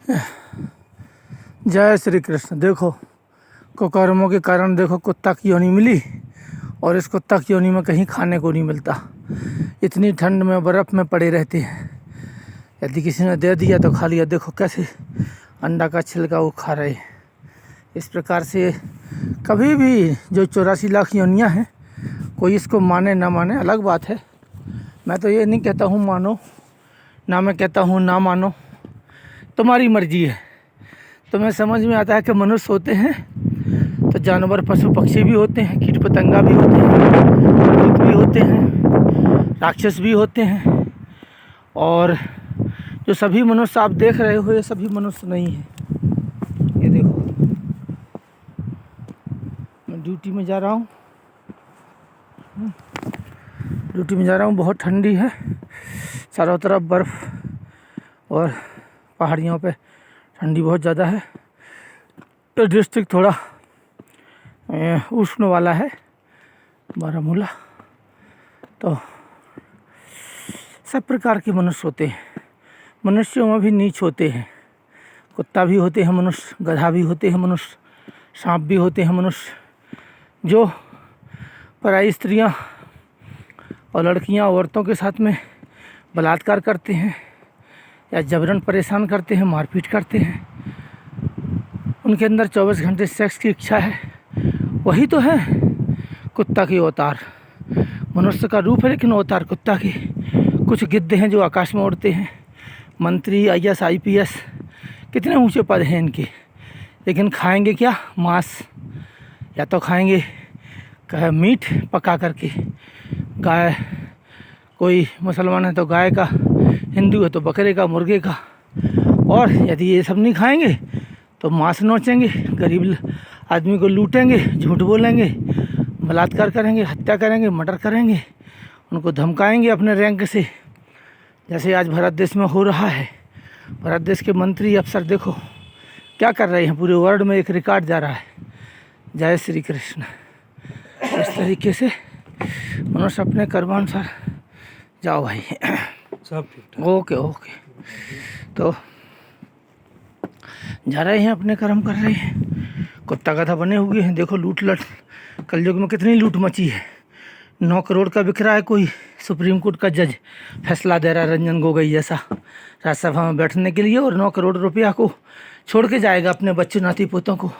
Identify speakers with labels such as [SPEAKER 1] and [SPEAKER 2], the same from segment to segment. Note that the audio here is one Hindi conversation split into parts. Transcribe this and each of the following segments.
[SPEAKER 1] जय श्री कृष्ण। देखो कुकर्मों के कारण देखो कुत्ता की योनि मिली, और इस कुत्ता की योनि में कहीं खाने को नहीं मिलता। इतनी ठंड में बर्फ़ में पड़े रहते हैं। यदि किसी ने दे दिया तो खा लिया। देखो कैसे अंडा का छिलका वो खा रहे हैं। इस प्रकार से कभी भी जो 84 लाख योनियाँ हैं, कोई इसको माने ना माने अलग बात है। मैं तो ये नहीं कहता हूँ मानो, ना मैं कहता हूँ ना मानो, तुम्हारी मर्जी है। तुम्हें समझ में आता है कि मनुष्य होते हैं तो जानवर पशु पक्षी भी होते हैं, कीट पतंगा भी होते हैं, भूत भी होते हैं, राक्षस भी होते हैं, और जो सभी मनुष्य आप देख रहे हो ये सभी मनुष्य नहीं है। ये देखो मैं ड्यूटी में जा रहा हूँ, बहुत ठंडी है, चारों तरफ बर्फ़ और पहाड़ियों पे ठंडी बहुत ज़्यादा है। तो डिस्ट्रिक्ट थोड़ा उष्ण वाला है, बारामूला। तो सब प्रकार के मनुष्य होते हैं। मनुष्यों में भी नीच होते हैं। कुत्ता भी होते हैं मनुष्य, गधा भी होते हैं मनुष्य, सांप भी होते हैं मनुष्य, जो पराई स्त्रियां और लड़कियां औरतों के साथ में बलात्कार करते हैं या जबरन परेशान करते हैं, मारपीट करते हैं। उनके अंदर 24 घंटे सेक्स की इच्छा है। वही तो है कुत्ता की अवतार। मनुष्य का रूप है लेकिन अवतार कुत्ता की। कुछ गिद्ध हैं जो आकाश में उड़ते हैं, मंत्री, IAS, IPS, कितने ऊंचे पद हैं इनके, लेकिन खाएंगे क्या? मांस, या तो खाएंगे मीट पका करके। गाय, कोई मुसलमान है तो गाय का, हिंदू है तो बकरे का, मुर्गे का। और यदि ये सब नहीं खाएंगे तो मांस नोचेंगे, गरीब आदमी को लूटेंगे, झूठ बोलेंगे, बलात्कार करेंगे, हत्या करेंगे, मर्डर करेंगे, उनको धमकाएंगे अपने रैंक से, जैसे आज भारत देश में हो रहा है। भारत देश के मंत्री अफसर देखो क्या कर रहे हैं, पूरे वर्ल्ड में एक रिकॉर्ड जा रहा है। जय श्री कृष्ण। इस तरीके से मनुष्य अपने कर्मानुसार जाओ भाई।
[SPEAKER 2] सब ठीक।
[SPEAKER 1] ओके। तो जा रहे हैं, अपने कर्म कर रहे हैं, कुत्ता गधा बने हुए हैं। देखो लूट लट, कलयुग में कितनी लूट मची है। 9 करोड़ का बिक रहा है कोई सुप्रीम कोर्ट का जज, फैसला दे रहा है रंजन गोगोई जैसा, राज्यसभा में बैठने के लिए, और 9 करोड़ रुपया को छोड़ के जाएगा अपने बच्चों नाती पोतों को,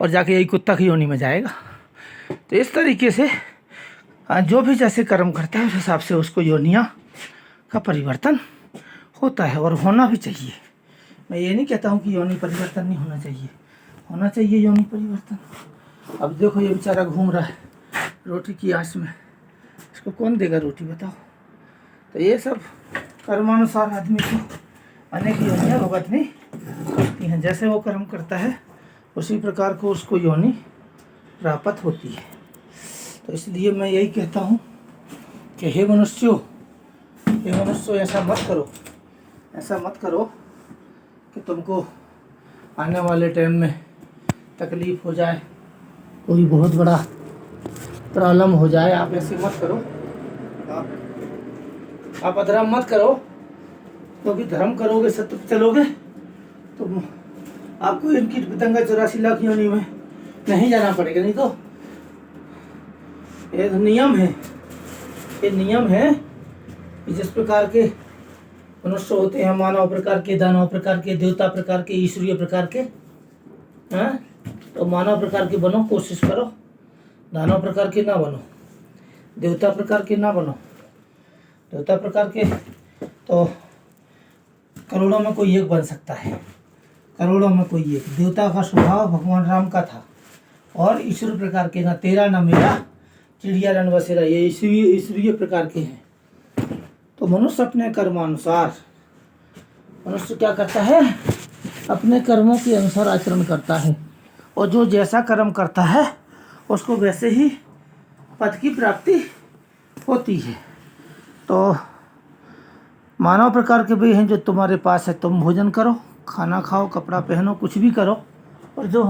[SPEAKER 1] और जाके यही कुत्ता की योनि में जाएगा। तो इस तरीके से जो भी जैसे कर्म करता है उस हिसाब से उसको योनियाँ का परिवर्तन होता है, और होना भी चाहिए। मैं ये नहीं कहता हूँ कि योनि परिवर्तन नहीं होना चाहिए, होना चाहिए योनि परिवर्तन। अब देखो ये बेचारा घूम रहा है रोटी की आस में, इसको कौन देगा रोटी बताओ। तो ये सब कर्मानुसार आदमी को अनेक योनियाँ भुगतनी होती हैं। जैसे वो कर्म करता है उसी प्रकार को उसको योनि प्राप्त होती है। तो इसलिए मैं यही कहता हूँ कि हे मनुष्यों ऐसा मत करो कि तुमको आने वाले टाइम में तकलीफ़ हो जाए, कोई बहुत बड़ा प्रॉब्लम हो जाए। आप ऐसे मत करो, आप अधर्म मत करो, क्योंकि धर्म करोगे, सत्य पे चलोगे तो आपको इन कीट पतंगा 84 लाख योनि में नहीं जाना पड़ेगा। नहीं तो ये नियम है कि जिस प्रकार के मनुष्य होते हैं, मानव प्रकार के, दानव प्रकार के, देवता प्रकार के, ईश्वरीय प्रकार के, हैं, तो मानव प्रकार के बनो, कोशिश करो। दानव प्रकार के ना बनो, देवता प्रकार के ना बनो। देवता प्रकार के तो करोड़ों में कोई एक बन सकता है, करोड़ों में कोई एक। देवता का स्वभाव भगवान राम का था, और ईश्वर प्रकार के ना तेरा ना मेरा, चिड़िया रन बसेरा, ये ईश्वरीय प्रकार के हैं। तो मनुष्य अपने कर्मानुसार, मनुष्य क्या करता है, अपने कर्मों के अनुसार आचरण करता है, और जो जैसा कर्म करता है उसको वैसे ही पद की प्राप्ति होती है। तो मानव प्रकार के भी हैं जो तुम्हारे पास है, तुम भोजन करो, खाना खाओ, कपड़ा पहनो, कुछ भी करो, और जो